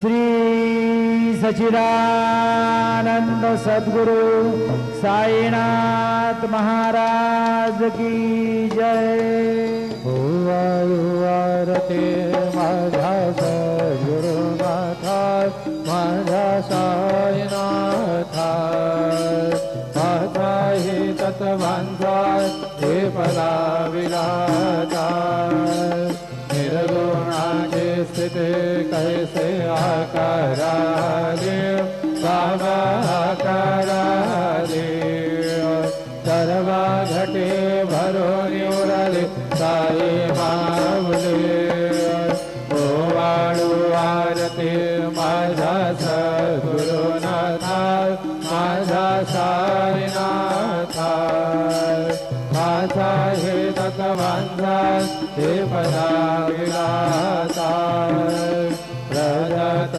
श्री सच्चिदानंद सद्गुरु साईनाथ महाराज की जय। आरती माझा सद्गुरुनाथा माझा साईनाथा माझा हे तत्वांचा हे पदा विराजा निर्गुणाचे स्थिती कैसे आकाराले बाबा आकाराले सर्व घटे भरून उरले साई माऊली वाळू आरती माझा सद्गुरुनाथा माझा साईनाथा माझा हे तत्वांचा हे पदा